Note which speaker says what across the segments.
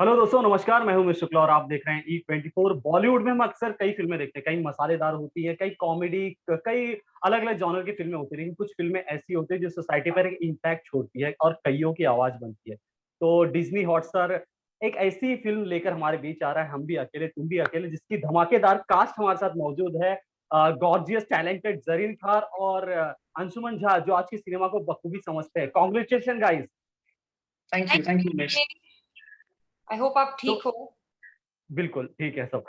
Speaker 1: Hello दोस्तों, नमस्कार। मैं हूं मिस शुक्ला और आप देख रहे हैं E24। बॉलीवुड में हम अक्सर कई फिल्में देखते हैं, कई मसालेदार होती है, कई कॉमेडी, कई अलग अलग जॉनर की फिल्में होती है। लेकिन कुछ फिल्में ऐसी होती है जो सोसाइटी पर एक इम्पैक्ट छोड़ती है और कईयों की आवाज बनती है। तो डिज्नी हॉटस्टार एक ऐसी फिल्म लेकर हमारे बीच आ रहा है, हम भी अकेले तुम भी अकेले, जिसकी धमाकेदार कास्ट हमारे साथ मौजूद है। गॉर्जियस टैलेंटेड जरीन खान और अंशुमन झा, जो आज की सिनेमा को बखूबी समझते हैं। Congratulation guys.
Speaker 2: Thank you Umesh.
Speaker 3: I hope आप
Speaker 1: तो
Speaker 3: ठीक हो।
Speaker 1: बिल्कुल, ठीक है सब।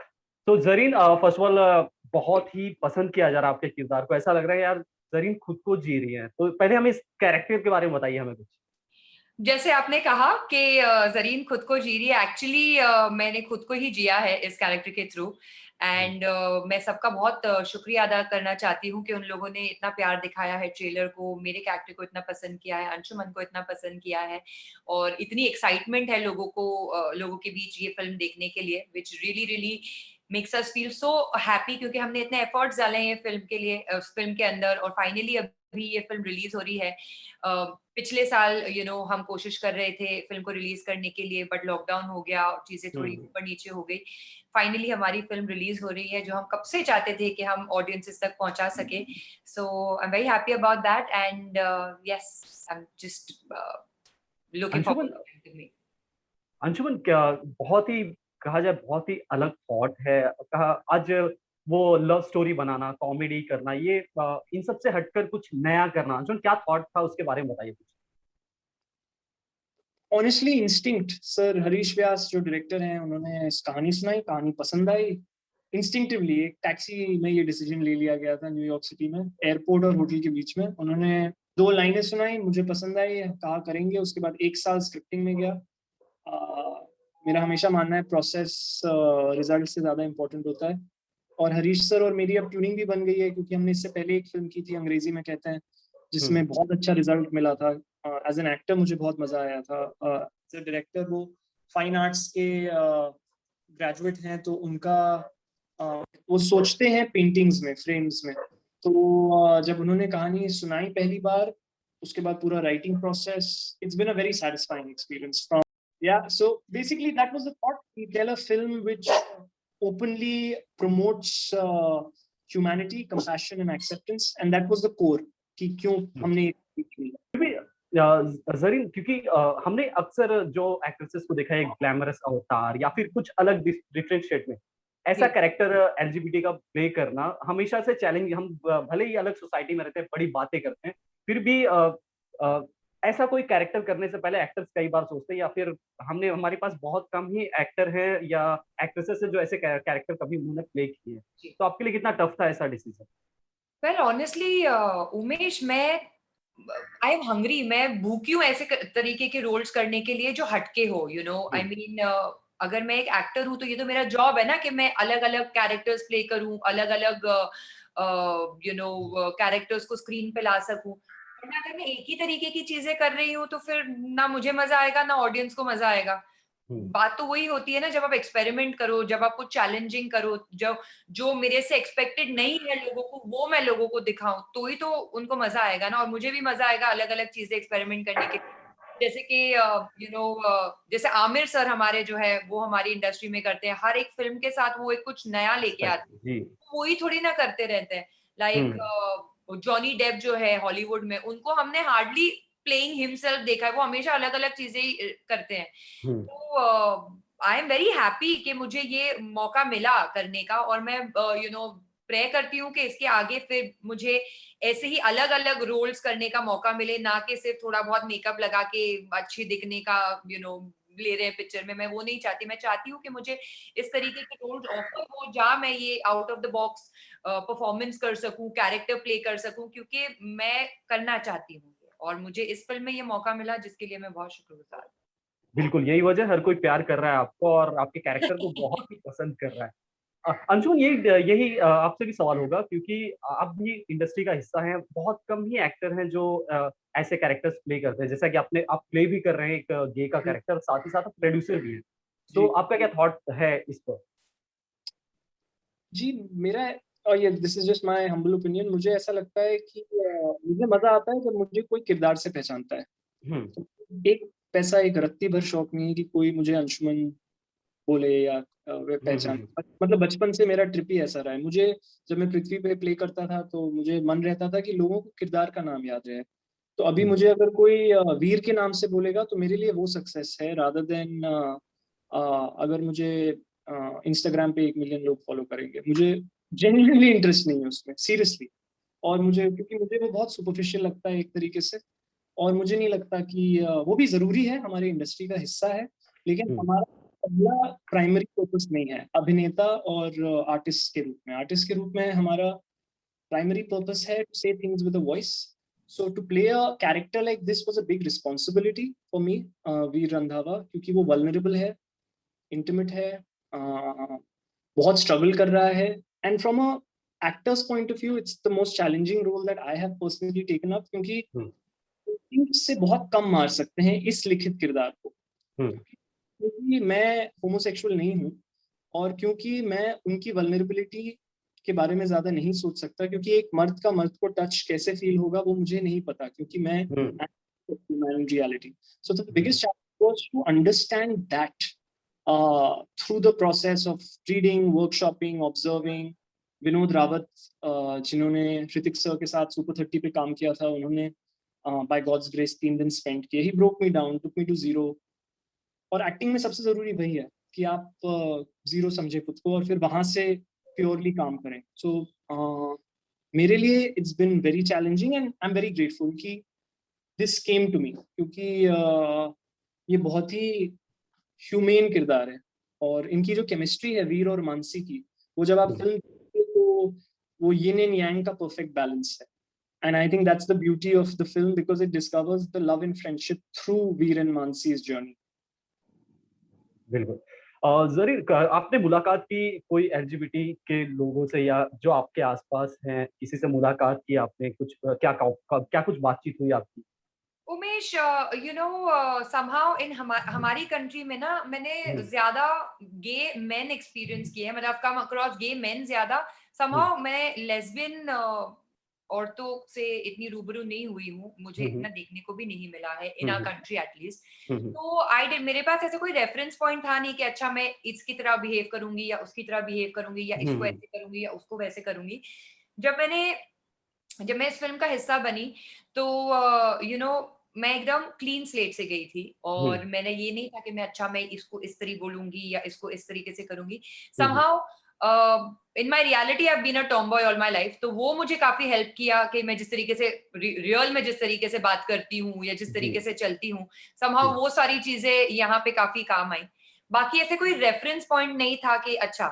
Speaker 1: तो ज़रीन, फर्स्ट ऑफ ऑल बहुत ही पसंद किया जा रहा है आपके किरदार को। ऐसा लग रहा है यार ज़रीन खुद को जी रही हैं। तो पहले हमें इस कैरेक्टर के बारे में बताइए हमें कुछ।
Speaker 3: जैसे आपने कहा कि ज़रीन खुद को जी रही है, एक्चुअली मैंने खुद को ही जिया है इस कैरेक्टर के थ्रू।
Speaker 1: जी,
Speaker 3: एंड मैं सबका बहुत शुक्रिया अदा करना चाहती हूँ कि उन लोगों ने इतना प्यार दिखाया है, ट्रेलर को, मेरे कैरेक्टर को इतना पसंद किया है, अंशुमन को इतना पसंद किया है और इतनी एक्साइटमेंट है लोगों को, लोगों के बीच ये फिल्म देखने के लिए, which really really makes us feel so happy, क्योंकि हमने इतने एफर्ट्स डाले हैं ये फिल्म के लिए, फिल्म के अंदर, और फाइनली अभी ये फिल्म रिलीज हो रही है। पिछले साल हम कोशिश कर रहे थे फिल्म को रिलीज करने के लिए, बट लॉकडाउन हो गया और चीजें थोड़ी
Speaker 1: हम्म।
Speaker 3: ऊपर नीचे हो गई। फाइनली हमारी फिल्म रिलीज हो रही है, जो हम कब से चाहते थे कि हम ऑडियंसेस तक पहुंचा सके। So I am very happy about that and yes, I am just looking
Speaker 1: Anshuman,
Speaker 3: forward.
Speaker 1: Anshuman क्या बहुत ही, कहा जाए बहुत ही अलग थॉट है। कहा आज वो लव स्टोरी बनाना, कॉमेडी करना, ये इन सब से हटकर कुछ नया करना, अंशुमन क्या थॉट था उसके बारे में बताइए कुछ।
Speaker 2: ऑनेस्टली इंस्टिंक्ट सर, हरीश व्यास जो डायरेक्टर हैं, उन्होंने इस कहानी सुनाई, कहानी पसंद आई। इंस्टिंक्टिवली एक टैक्सी में ये डिसीजन ले लिया गया था न्यूयॉर्क सिटी में, एयरपोर्ट और होटल के बीच में। उन्होंने दो लाइनें सुनाई, मुझे पसंद आई, कहा करेंगे। उसके बाद एक साल स्क्रिप्टिंग में गया। मेरा हमेशा मानना है प्रोसेस रिजल्ट से ज्यादा इंपॉर्टेंट होता है। और हरीश सर और मेरी अब ट्यूनिंग भी बन गई है, क्योंकि हमने इससे पहले एक फिल्म की थी, अंग्रेजी में कहते हैं,
Speaker 1: हम्म।
Speaker 2: जिसमें बहुत अच्छा रिजल्ट मिला था। एज एन एक्टर मुझे बहुत मजा आया था। एज ए डायरेक्टर, वो फाइन आर्ट्स के ग्रेजुएट हैं, तो उनका वो सोचते हैं पेंटिंग्स में, फ्रेम्स में। तो जब उन्होंने कहानी सुनाई पहली बार, उसके बाद पूरा writing process, it's been a very satisfying experience from, yeah, so basically that was the thought. We tell a film which openly promotes humanity, compassion and acceptance, and that was the core कि क्यों हमने ये चुनी।
Speaker 1: जरीन, क्योंकि हमने अक्सर जो actresses को देखा है ग्लैमरस अवतार या फिर कुछ अलग डिफरेंशिएट में, ऐसा
Speaker 3: जी।
Speaker 1: कैरेक्टर एलजीबीटी का प्ले करना हमेशा से चैलेंज। हम भले ही अलग सोसाइटी में रहते हैं, बड़ी बातें करते हैं, फिर भी अ, ऐसा कोई कैरेक्टर करने से पहले एक्टर्स कई बार सोचते हैं, या फिर हमारे पास बहुत कम ही एक्टर हैं या एक्ट्रेसेस हैं जो ऐसे कैरेक्टर कभी उन्होंने प्ले किए हैं।
Speaker 3: जी।
Speaker 1: तो आपके लिए कितना टफ था ऐसा डिसीजन?
Speaker 3: वेल ऑनेस्टली उमेश, मैं आई एम हंग्री, मैं भूखी हूँ ऐसे तरीके के रोल्स करने के लिए जो हटके हो, आई मीन, अगर मैं एक एक्टर हूँ तो ये तो मेरा जॉब है ना कि मैं अलग अलग कैरेक्टर्स प्ले करूँ, अलग अलग कैरेक्टर्स को स्क्रीन पे ला सकूं। वरना अगर मैं एक ही तरीके की चीजें कर रही हूँ तो फिर ना मुझे मजा आएगा ना ऑडियंस को मजा आएगा। बात तो वही होती है ना, जब आप एक्सपेरिमेंट करो, जब आप कुछ चैलेंजिंग करो, जो जो मेरे से एक्सपेक्टेड नहीं है लोगों को, वो मैं लोगों को दिखाऊं, तो ही तो उनको मजा आएगा ना, और मुझे भी मजा आएगा अलग अलग चीजें एक्सपेरिमेंट करने के। जैसे कि जैसे आमिर सर हमारे जो है वो हमारी इंडस्ट्री में करते हैं, हर एक फिल्म के साथ वो एक कुछ नया लेके आते हैं,
Speaker 1: जी।
Speaker 3: वही थोड़ी ना करते रहते हैं। लाइक जॉनी डेप जो है हॉलीवुड में, उनको हमने हार्डली प्लेइंग हिमसेल्फ देखा है, वो हमेशा अलग अलग चीजें ही करते हैं।
Speaker 1: हम्म।
Speaker 3: तो आई एम वेरी हैप्पी कि मुझे ये मौका मिला करने का, और मैं प्रे करती हूँ कि इसके आगे फिर मुझे ऐसे ही अलग अलग रोल्स करने का मौका मिले, ना कि सिर्फ थोड़ा बहुत मेकअप लगा के अच्छी दिखने का ले रहे हैं पिक्चर में। मैं वो नहीं चाहती, मैं चाहती हूँ कि मुझे इस तरीके के रोल्स ऑफर हो जहाँ मैं ये out of the box performance कर सकूं, कैरेक्टर प्ले कर सकूं, क्योंकि मैं करना चाहती हूँ और मुझे इस फिल्म में ये मौका मिला, जिसके लिए मैं बहुत शुक्रगुजार
Speaker 1: बिल्कुल, यही वजह हर कोई प्यार कर रहा है आपको और आपके कैरेक्टर को बहुत ही पसंद कर रहा है। अंशुमन, यही यही आपसे भी सवाल होगा, क्योंकि आप भी इंडस्ट्री का हिस्सा हैं। बहुत कम ही एक्टर हैं जो ऐसे कैरेक्टर्स प्ले करते हैं, जैसा कि आप प्ले भी कर रहे हैं एक गे का
Speaker 2: जी।
Speaker 1: कैरेक्टर, साथ ही साथ आप प्रोड्यूसर भी हैं। तो
Speaker 2: जी।
Speaker 1: आपका क्या थॉट है इस पर?
Speaker 2: जी, मेरा, और ये this is just my humble opinion, मुझे ऐसा लगता है कि मुझे मजा आता है जब मुझे कोई किरदार से पहचानता है।
Speaker 1: हम्म।
Speaker 2: तो एक पैसा, एक रत्ती भर शौक नहीं है कि कोई मुझे अंशुमन बोले या वे पहचान। मतलब बचपन से मेरा ट्रिप ही ऐसा रहा है। मुझे जब मैं पृथ्वी पे प्ले करता था तो मुझे मन रहता था कि लोगों को किरदार का नाम याद रहे। तो अभी मुझे अगर कोई वीर के नाम से बोलेगा तो मेरे लिए वो सक्सेस है, रादर देन अगर मुझे इंस्टाग्राम पे 1 मिलियन लोग फॉलो करेंगे। मुझे जेन्युइनली इंटरेस्ट नहीं है उसमें, सीरियसली। और मुझे, क्योंकि मुझे वो बहुत सुपरफिशियल लगता है एक तरीके से, और मुझे नहीं लगता कि वो भी जरूरी है, हमारी इंडस्ट्री का हिस्सा है, लेकिन हमारा पहला प्राइमरी फोकस नहीं है अभिनेता और आर्टिस्ट के रूप में। आर्टिस्ट के रूप में हमारा प्राइमरी पर्पस है टू से things with a voice. So to play a character like this was a big responsibility for me, वीर रंधावा, क्योंकि वो vulnerable है, intimate है, बहुत struggle कर रहा है, and from a actor's point of view, it's the most challenging role that I have personally taken up, क्योंकि से बहुत कम मार सकते हैं इस लिखित किरदार को, क्योंकि मैं होमोसेक्सुअल नहीं हूँ, और क्योंकि मैं उनकी वल्नरेबिलिटी के बारे में ज्यादा नहीं सोच सकता, क्योंकि एक मर्द का मर्द को टच कैसे फील होगा वो मुझे नहीं पता, क्योंकि मैं in reality. So the biggest challenge was to understand that through the process of reading, workshopping, observing. Vinod Rawat, जिन्होंने ऋतिक सर के साथ सुपर 30 पे काम किया था, उन्होंने बाय गॉड्स ग्रेस 3 दिन स्पेंड किए। He broke me down, took me to zero. और एक्टिंग में सबसे जरूरी वही है कि आप जीरो समझे खुद को और फिर वहां से प्योरली काम करें। सो मेरे लिए it's been very challenging, and I am very grateful कि दिस केम टू मी, क्योंकि ये बहुत ही ह्यूमेन किरदार है, और इनकी जो केमिस्ट्री है वीर और मानसी की, वो जब आप फिल्म देखते तो वो यिन एंड यांग का परफेक्ट बैलेंस है। And I think that's the beauty of the film, because it discovers the love and friendship through Veer and Mansi's journey.
Speaker 1: बिल्कुल। ज़रूर आपने मुलाकात की कोई एलजीबीटी के लोगों से, या जो आपके आसपास हैं, किसी से मुलाकात की आपने? कुछ क्या कुछ बातचीत हुई आपकी?
Speaker 3: उमेश, समहाउ इन हमारी कंट्री में ना मैंने ज्यादा गे मेन एक्सपीरियंस किए हैं, मतलब कम अक्रॉस गे मेन ज्यादा। समहाउ मैं लेस्बियन औरतों से इतनी रूबरू नहीं हुई हूँ, मुझे इतना देखने को भी नहीं मिला है इन आवर कंट्री एटलीस्ट। तो मेरे पास ऐसे कोई रेफरेंस पॉइंट था नहीं कि अच्छा मैं इसकी तरह बिहेव करूंगी या उसकी तरह बिहेव करूंगी, या इसको ऐसे करूंगी या उसको वैसे करूंगी। जब मैं इस फिल्म का हिस्सा बनी तो मैं एकदम क्लीन स्लेट से गई थी, और मैंने ये नहीं था कि मैं इसको इस तरह बोलूंगी या इसको इस तरीके से करूंगी। Somehow in my reality I have been a tomboy all my life, तो वो मुझे काफी हेल्प किया कि मैं जिस तरीके से रियल में जिस तरीके से बात करती हूँ या जिस तरीके से चलती हूँ, समहाउ वो सारी चीजें यहाँ पे काफी काम आई। बाकी ऐसे कोई रेफरेंस पॉइंट नहीं था कि अच्छा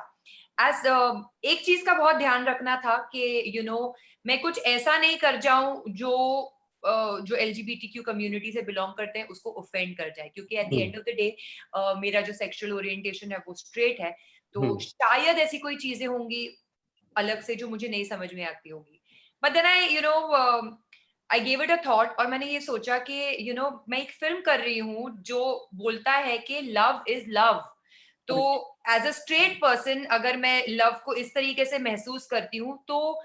Speaker 3: एक चीज का बहुत ध्यान रखना था कि मैं कुछ ऐसा नहीं कर जाऊं जो एलजीबीटीक्यू कम्युनिटी से बिलोंग करते हैं उसको ऑफेंड कर जाए, क्योंकि eight the end of the day मेरा जो सेक्सुअल ओरिएंटेशन है वो स्ट्रेट है, तो शायद ऐसी कोई चीजें होंगी अलग से जो मुझे नहीं समझ में आती होगी। But then I gave it a thought, और मैंने ये सोचा कि मैं एक फिल्म कर रही हूँ जो बोलता है कि लव इज लव। तो एज अ स्ट्रेट पर्सन अगर मैं लव को इस तरीके से महसूस करती हूँ, तो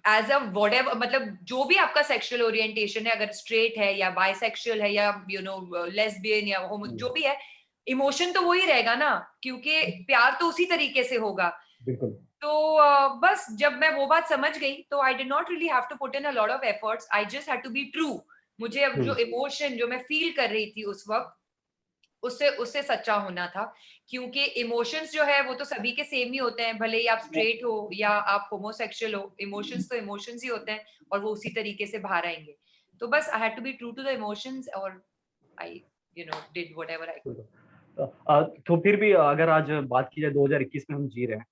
Speaker 3: एज अ व्हाटएवर, मतलब जो भी आपका सेक्सुअल ओरिएंटेशन है, अगर स्ट्रेट है या बाइसेक्सुअल है या लेस्बियन या होमो, जो भी है, इमोशन तो वही रहेगा ना, क्योंकि प्यार तो उसी तरीके से होगा। तो बस जब मैं वो बात समझ गई तो I did not really have to put in a lot of efforts, I just had to be true. मुझे अब जो इमोशन जो मैं फील कर रही थी उस वक्त, उससे सच्चा होना था, क्योंकि इमोशंस जो है वो तो सभी के सेम ही होते हैं, भले ही आप स्ट्रेट हो या आप होमोसेक्सुअल हो, इमोशंस तो इमोशंस ही होते हैं और वो उसी तरीके से बाहर आएंगे। तो बस I had to be true to the emotions, और I did whatever I could.
Speaker 1: तो फिर भी अगर आज बात की जाए 2021 में हम जी रहे हैं,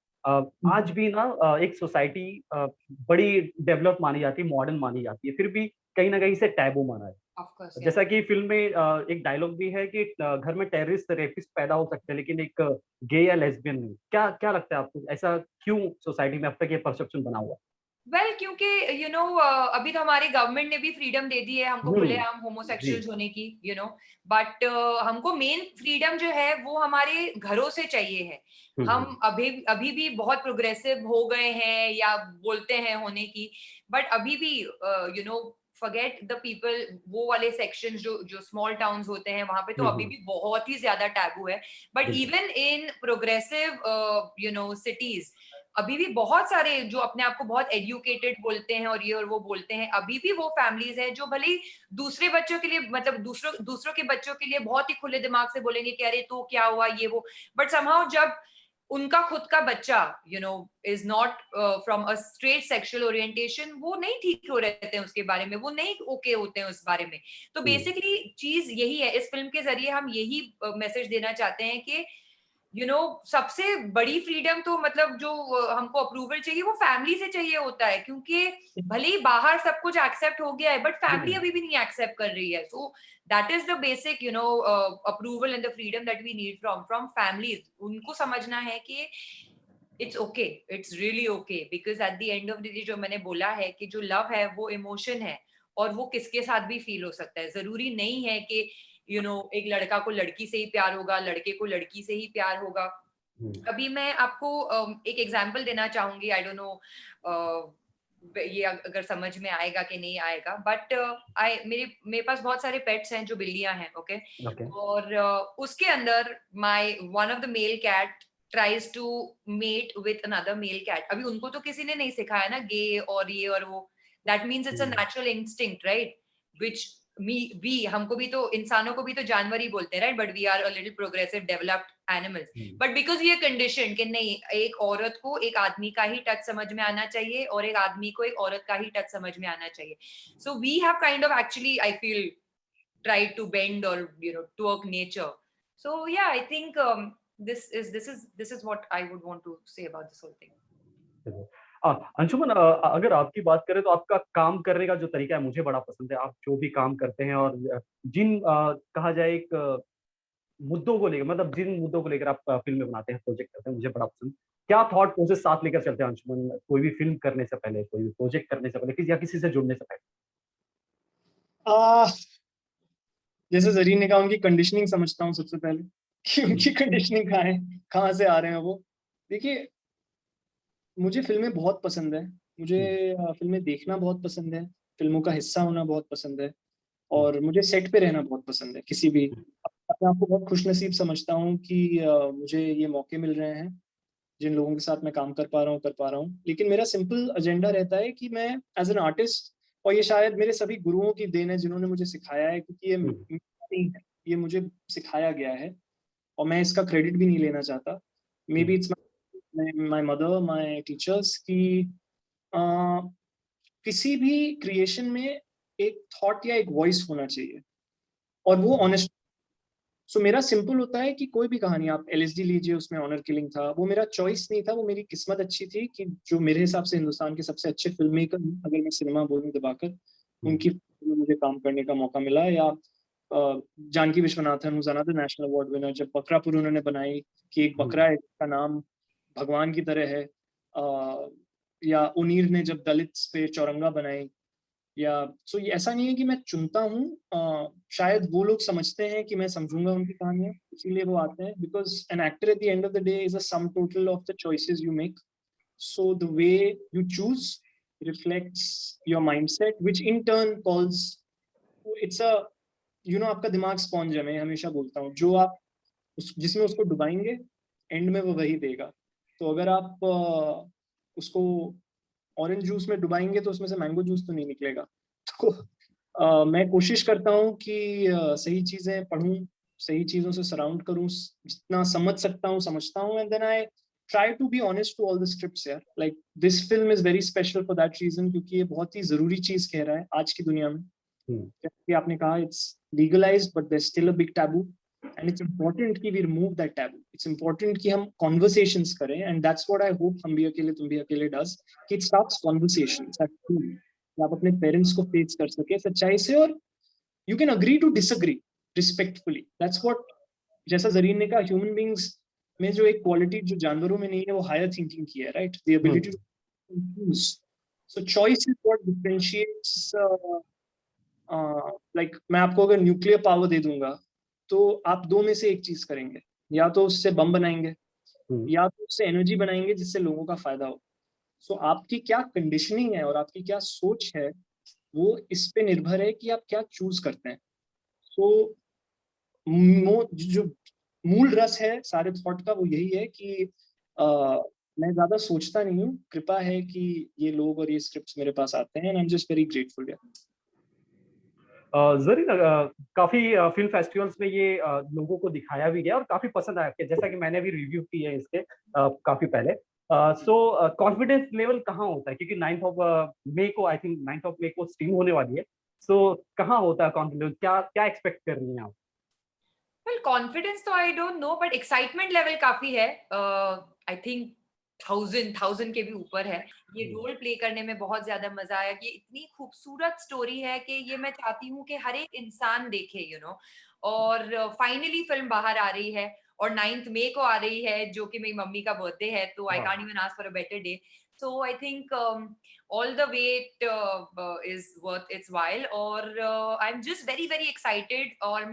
Speaker 1: आज भी ना एक सोसाइटी बड़ी डेवलप मानी जाती है, मॉडर्न मानी जाती है, फिर भी कहीं ना कहीं से टैबू माना है। जैसा कि फिल्म में एक डायलॉग भी है कि घर में टेररिस्ट रेपिस्ट पैदा हो सकते हैं, लेकिन एक गे या लेस्बियन नहीं। क्या लगता है आपको, ऐसा क्यों सोसाइटी में अब तक ये परसेप्शन बना हुआ?
Speaker 3: क्योंकि अभी तो हमारी गवर्नमेंट ने भी फ्रीडम दे दी है हमको खुलेआम होमोसेक्सुअल्स होने की, बट हमको मेन फ्रीडम जो है वो हमारे घरों से चाहिए है। हम अभी भी बहुत प्रोग्रेसिव हो गए हैं या बोलते हैं होने की, बट अभी भी forget the people, वो वाले sections जो small towns होते हैं वहाँ पे तो अभी भी बहुत ही ज्यादा taboo है, but even in progressive cities अभी भी बहुत सारे जो अपने आप को बहुत educated बोलते हैं और ये और वो बोलते हैं, अभी भी वो families हैं जो भले दूसरे बच्चों के लिए मतलब दूसरों के बच्चों के लिए बहुत ही खुले दिमाग से बोलेंगे कि अरे तो क्या हुआ ये वो, but somehow जब उनका खुद का बच्चा is not from a straight sexual orientation, वो नहीं ठीक हो रहते हैं उसके बारे में, वो नहीं ओके होते हैं उस बारे में। तो बेसिकली चीज यही है, इस फिल्म के जरिए हम यही मैसेज देना चाहते हैं कि सबसे बड़ी फ्रीडम तो मतलब जो हमको अप्रूवल चाहिए वो फैमिली से चाहिए होता है, क्योंकि भले ही बाहर सब कुछ एक्सेप्ट हो गया है बट फैमिली अभी भी नहीं एक्सेप्ट कर रही है। So that is the basic approval and the freedom that we need from families. उनको समझना है कि it's okay, it's really okay, because at the end of the day जो मैंने बोला है कि जो लव है वो इमोशन है और वो किसके साथ भी फील हो सकता है। जरूरी नहीं है कि एक लड़का को लड़की से ही प्यार होगा, लड़के को लड़की से ही प्यार होगा। अभी मैं आपको एक एग्जांपल देना चाहूंगी, आई डोंट नो ये अगर समझ में आएगा कि नहीं आएगा, बट मेरे पास बहुत सारे पेट्स हैं जो बिल्लियां हैं, ओके और उसके अंदर one of the male cat tries to mate with another male cat. अभी उनको तो किसी ने नहीं सिखाया ना गे और ये और वो, that means it's a natural instinct, right, which हमको भी तो इंसानों को भी तो जानवर ही बोलते हैं, right, but we are a little progressive developed animals, but because we are condition कि नहीं, एक औरत को एक आदमी का ही टच समझ में आना चाहिए और एक आदमी को एक औरत का ही टच समझ में आना चाहिए। So we have kind of actually I feel tried to bend or twerk nature. So yeah, I think this is what I would want to say about this whole thing.
Speaker 1: Anshuman, अगर आपकी बात करें तो आपका काम करने का जो तरीका है मुझे बड़ा पसंद है। आप जो भी काम करते हैं और जिन कहा जाए एक मुद्दों को लेकर, मतलब जिन मुद्दों को लेकर आप फिल्में बनाते हैं, प्रोजेक्ट करते हैं, मुझे बड़ा पसंद। क्या थॉट प्रोसेस साथ लेकर चलते हैं अंशुमन, कोई भी फिल्म करने से पहले, कोई भी प्रोजेक्ट करने से पहले, किसी से जुड़ने से पहले?
Speaker 2: जैसे जरीन ने कहा, उनकी कंडीशनिंग समझता हूँ सबसे पहले कि उनकी कंडीशनिंग कहाँ है, कहाँ से आ रहे हैं वो। देखिए, मुझे फिल्में बहुत पसंद है, मुझे फिल्में देखना बहुत पसंद है, फिल्मों का हिस्सा होना बहुत पसंद है और मुझे सेट पे रहना बहुत पसंद है। किसी भी अपने आप को बहुत खुशनसीब समझता हूँ कि मुझे ये मौके मिल रहे हैं, जिन लोगों के साथ मैं काम कर पा रहा हूँ। लेकिन मेरा सिंपल एजेंडा रहता है कि मैं एज एन आर्टिस्ट, और ये शायद मेरे सभी गुरुओं की देन है जिन्होंने मुझे सिखाया है, क्योंकि ये नहीं है, ये मुझे सिखाया गया है और मैं इसका क्रेडिट भी नहीं लेना चाहता। May be it's my mother, my teachers, की किसी भी क्रिएशन में एक थॉट या एक वॉइस होना चाहिए और वो ऑनेस्ट। सो मेरा सिंपल होता है कि कोई भी कहानी, आप LSD लीजिए, उसमें ऑनर किलिंग था, वो मेरा चॉइस नहीं था, वो मेरी किस्मत अच्छी थी कि जो मेरे हिसाब से हिंदुस्तान के सबसे अच्छे फिल्म मेकर, अगर मैं सिनेमा बोलूँ दबाकर, उनकी फिल्म में मुझे काम करने का मौका मिला। या Janaki Vishwanathan, whose another national award winner, जब बकरापुर उन्होंने बनाई कि एक बकरा है जिसका नाम भगवान की तरह है, या उनीर ने जब दलित पे चौरंगा बनाई, या सो ये ऐसा नहीं है कि मैं चुनता हूँ। शायद वो लोग समझते हैं कि मैं समझूंगा उनकी कहानियां, इसीलिए वो आते हैं। Because an actor eight the end of the day is a sum total of the choices you make. So the way you choose reflects your mindset, which in turn calls, it's a आपका दिमाग sponge है। मैं हमेशा बोलता हूँ, जो आप जिसमें उसको डुबाएंगे, एंड में वो वही देगा। तो अगर आप उसको ऑरेंज जूस में डुबाएंगे तो उसमें से मैंगो जूस तो नहीं निकलेगा। तो मैं कोशिश करता हूँ कि सही चीजें पढूं, सही चीजों से सराउंड करूं, जितना समझ सकता हूँ समझता हूँ, and then I try to be honest to all the scripts यार। Like this film is very special for that reason, क्योंकि ये बहुत ही जरूरी चीज कह रहा है आज की दुनिया में। जैसे आपने कहा, it's legalized but there is still a big taboo, and it's important कि we remove that taboo. It's important कि हम conversations करें, and that's what I hope हम भी अकेले तुम भी अकेले does, कि it starts conversations at school, कि आप अपने parents को face कर सके सच्चाई से, और you can agree to disagree respectfully. That's what, जैसा जरीन ने कहा, human beings में जो एक quality जो जानवरों में नहीं है, वो higher thinking की है, right? The ability to choose. So choice is what differentiates like, मैं आपको अगर न्यूक्लियर पावर दे दूंगा तो आप दो में से एक चीज करेंगे, या तो उससे बम बनाएंगे या तो उससे एनर्जी बनाएंगे जिससे लोगों का फायदा हो। सो आपकी क्या कंडीशनिंग है और आपकी क्या सोच है, वो इस पे निर्भर है कि आप क्या चूज करते हैं। सो जो मूल रस है सारे थॉट का वो यही है कि मैं ज्यादा सोचता नहीं हूँ, कृपा है कि ये लोग और ये स्क्रिप्ट्स मेरे पास आते हैं, and I am just very grateful.
Speaker 1: Zareen, काफी फिल्म फेस्टिवल्स में ये लोगों को दिखाया भी गया और काफी पसंद आया, कि जैसा कि मैंने भी रिव्यू की है इसके काफी पहले। सो कॉन्फिडेंस लेवल कहाँ होता है, क्योंकि 9th ऑफ मई को, आई थिंक 9th ऑफ मई को स्ट्रीम होने वाली है। सो कहाँ होता है कॉन्फिडेंस, क्या क्या एक्सपेक्ट कर रही हैं आप?
Speaker 3: वेल कॉन्फिडेंस तो I don't know, but excitement level काफी है। आई थिंक 1000 के भी ऊपर है। ये रोल प्ले करने में बहुत ज्यादा मजा आया कि इतनी खूबसूरत स्टोरी है कि ये मैं चाहती हूँ कि हर एक इंसान देखे, और फाइनली फिल्म बाहर आ रही है और 9th मई को आ रही है, जो कि मेरी मम्मी का बर्थडे है, तो I can't even ask for a better day. So I think all the wait is worth its while, और I'm just very very excited, और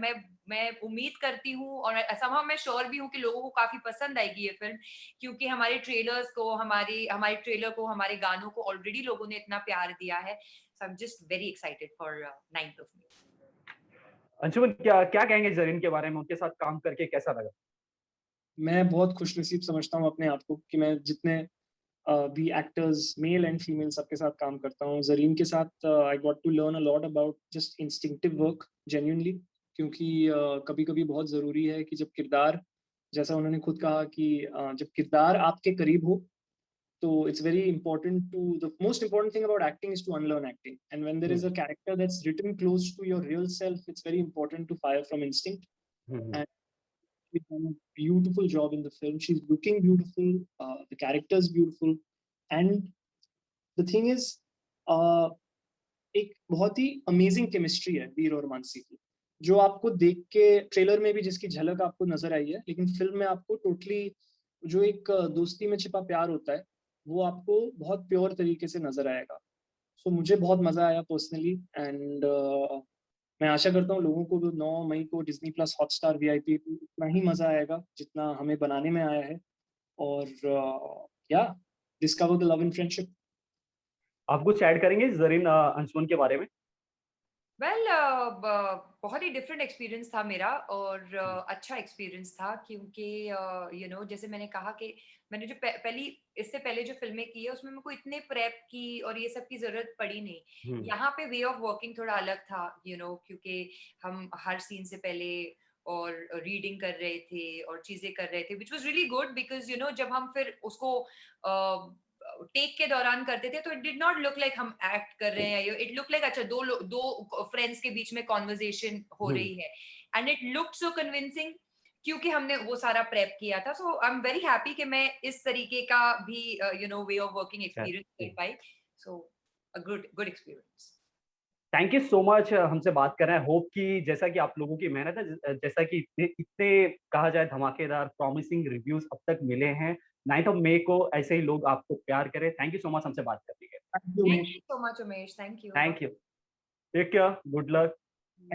Speaker 3: मैं उम्मीद करती हूँ और somehow मैं श्योर भी हूँ कि लोगों को काफी पसंद आएगी ये फिल्म, क्योंकि हमारे ट्रेलर्स को, हमारे ट्रेलर को, हमारे गानों को ऑलरेडी लोगों ने इतना प्यार दिया है। So I am just very excited for 9th of May.
Speaker 1: Anshuman, क्या क्या कहेंगे जरीन के बारे में, उनके साथ काम करके कैसा लगा?
Speaker 2: मैं बहुत खुशनसीब समझता हूँ अपने आप को कि मैं जितने भी एक्टर्स मेल एंड फीमेल सबके साथ काम करता हूँ। जरीन के साथ I got to learn a lot about just instinctive work, genuinely, क्योंकि कभी कभी बहुत ज़रूरी है कि जब किरदार, जैसा उन्होंने खुद कहा कि जब किरदार आपके करीब हो, तो it's very important to, the most important thing about acting is to unlearn acting, and when there is a character that's written close to your real self, it's very important to fire from instinct. And she's done a beautiful job in the film. She's looking beautiful, the character is beautiful, and the thing is, एक बहुत ही amazing chemistry है वीर और मानसी की, जो आपको देख के trailer में भी जिसकी झलक आपको नजर आई है, लेकिन फिल्म में आपको टोटली जो एक दोस्ती में छिपा प्यार होता है वो आपको बहुत प्योर तरीके से नजर आएगा। सो मुझे बहुत मजा आया पर्सनली, एंड मैं आशा करता हूँ लोगों को भी 9 मई को डिज्नी प्लस हॉटस्टार वीआईपी उतना ही मजा आएगा जितना हमें बनाने में आया है। और या discover the love and friendship.
Speaker 1: आप कुछ ऐड करेंगे जरीन, अंशुमन के बारे में?
Speaker 3: वेल बहुत ही डिफरेंट एक्सपीरियंस था मेरा, और अच्छा एक्सपीरियंस था, क्योंकि जैसे मैंने कहा कि मैंने जो पहली, इससे पहले जो फिल्में की है उसमें मेरे को इतने प्रेप की और ये सब की जरूरत पड़ी नहीं। यहाँ पे वे ऑफ वर्किंग थोड़ा अलग था, क्योंकि हम हर सीन से पहले और रीडिंग कर रहे थे और चीजें कर रहे थे, which was really good, because जब हम फिर उसको टेक के दौरान करते थे तो it did not look like हम एक्ट कर रहे हैं, इट लुक लाइक अच्छा दो फ्रेंड्स के बीच में कॉन्वर्जेशन हो रही है, and it looked so convincing, क्योंकि हमने वो सारा प्रेप किया था। सो आई एम वेरी हैप्पी कि मैं इस तरीके का भी वे ऑफ वर्किंग एक्सपीरियंस कर पाई। So a good good experience.
Speaker 1: Thank you so much हमसे बात कर रहे हैं। होप कि जैसा कि आप लोगों की मेहनत है, जैसा कि इतने इतने कहा जाए धमाकेदार प्रॉमिसिंग रिव्यूज अब तक मिले हैं, 9th ऑफ मई को ऐसे ही लोग आपको प्यार करें। थैंक यू सो मच हमसे बात करने के लिए।
Speaker 3: Thank you so much Umesh, thank you.
Speaker 1: Thank you, take care, good luck.